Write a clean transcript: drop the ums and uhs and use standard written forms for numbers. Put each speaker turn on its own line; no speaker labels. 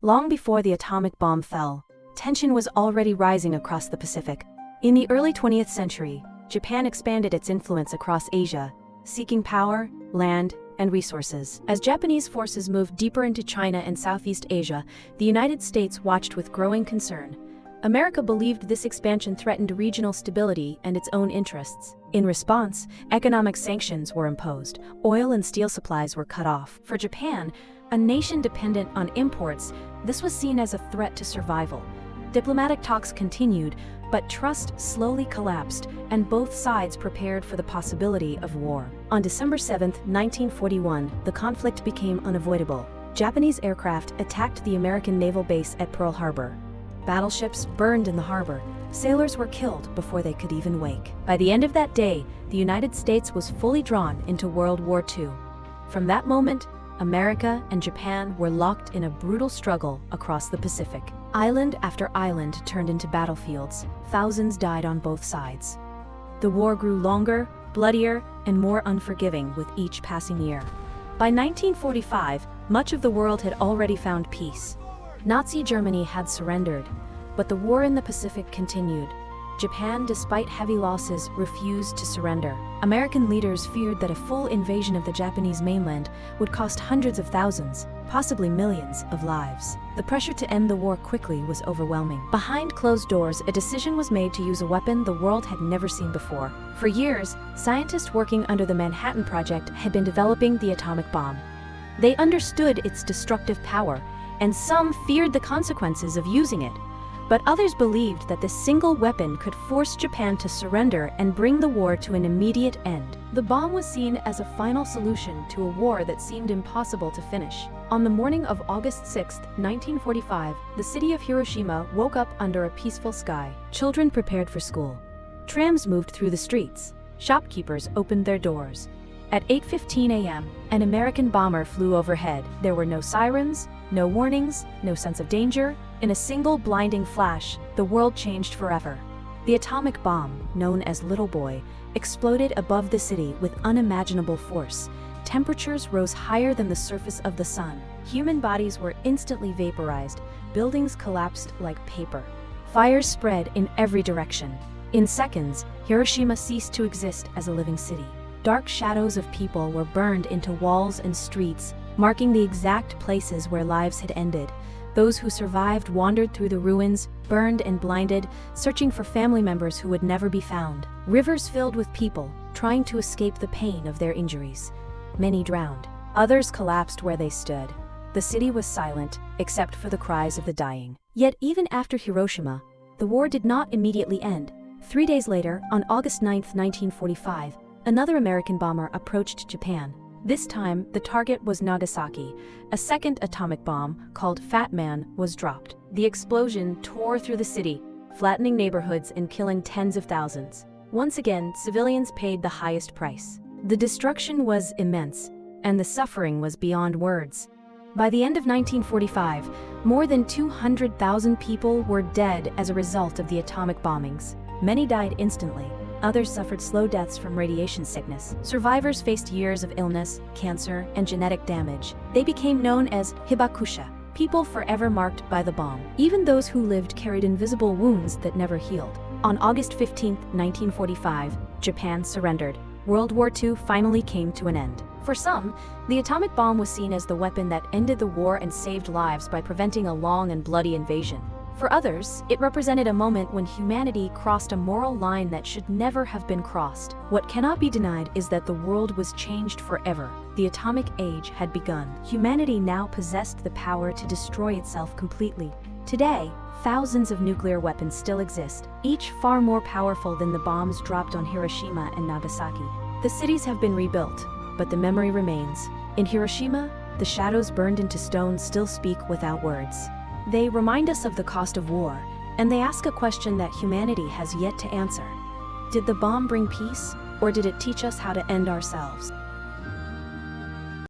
Long before the atomic bomb fell, tension was already rising across the Pacific. In the early 20th century, Japan expanded its influence across Asia, seeking power, land, and resources. As Japanese forces moved deeper into China and Southeast Asia, the United States watched with growing concern. America believed this expansion threatened regional stability and its own interests. In response, economic sanctions were imposed. Oil and steel supplies were cut off. For Japan, a nation dependent on imports, this was seen as a threat to survival. Diplomatic talks continued, but trust slowly collapsed, and both sides prepared for the possibility of war. On December 7, 1941, the conflict became unavoidable. Japanese aircraft attacked the American naval base at Pearl Harbor. Battleships burned in the harbor. Sailors were killed before they could even wake. By the end of that day, the United States was fully drawn into World War II. From that moment, America and Japan were locked in a brutal struggle across the Pacific. Island after island turned into battlefields. Thousands died on both sides. The war grew longer, bloodier, and more unforgiving with each passing year. By 1945, much of the world had already found peace. Nazi Germany had surrendered, but the war in the Pacific continued. Japan, despite heavy losses, refused to surrender. American leaders feared that a full invasion of the Japanese mainland would cost hundreds of thousands, possibly millions, of lives. The pressure to end the war quickly was overwhelming. Behind closed doors, a decision was made to use a weapon the world had never seen before. For years, scientists working under the Manhattan Project had been developing the atomic bomb. They understood its destructive power, and some feared the consequences of using it. But others believed that this single weapon could force Japan to surrender and bring the war to an immediate end. The bomb was seen as a final solution to a war that seemed impossible to finish. On the morning of August 6, 1945, the city of Hiroshima woke up under a peaceful sky. Children prepared for school. Trams moved through the streets. Shopkeepers opened their doors. At 8:15 a.m., an American bomber flew overhead. There were no sirens, no warnings, no sense of danger. In a single blinding flash, the world changed forever. The atomic bomb, known as Little Boy, exploded above the city with unimaginable force. Temperatures rose higher than the surface of the sun. Human bodies were instantly vaporized. Buildings collapsed like paper. Fires spread in every direction. In seconds, Hiroshima ceased to exist as a living city. Dark shadows of people were burned into walls and streets, marking the exact places where lives had ended. Those who survived wandered through the ruins, burned and blinded, searching for family members who would never be found. Rivers filled with people, trying to escape the pain of their injuries. Many drowned. Others collapsed where they stood. The city was silent, except for the cries of the dying. Yet even after Hiroshima, the war did not immediately end. 3 days later, on August 9, 1945, another American bomber approached Japan. This time, the target was Nagasaki. A second atomic bomb, called Fat Man, was dropped. The explosion tore through the city, flattening neighborhoods and killing tens of thousands. Once again, civilians paid the highest price. The destruction was immense, and the suffering was beyond words. By the end of 1945, more than 200,000 people were dead as a result of the atomic bombings. Many died instantly. Others suffered slow deaths from radiation sickness. Survivors faced years of illness, cancer, and genetic damage. They became known as hibakusha, people forever marked by the bomb. Even those who lived carried invisible wounds that never healed. On August 15, 1945, Japan surrendered. World War II finally came to an end. For some, the atomic bomb was seen as the weapon that ended the war and saved lives by preventing a long and bloody invasion. For others, it represented a moment when humanity crossed a moral line that should never have been crossed. What cannot be denied is that the world was changed forever. The atomic age had begun. Humanity now possessed the power to destroy itself completely. Today, thousands of nuclear weapons still exist, each far more powerful than the bombs dropped on Hiroshima and Nagasaki. The cities have been rebuilt, but the memory remains. In Hiroshima, the shadows burned into stone still speak without words. They remind us of the cost of war, and they ask a question that humanity has yet to answer. Did the bomb bring peace, or did it teach us how to end ourselves?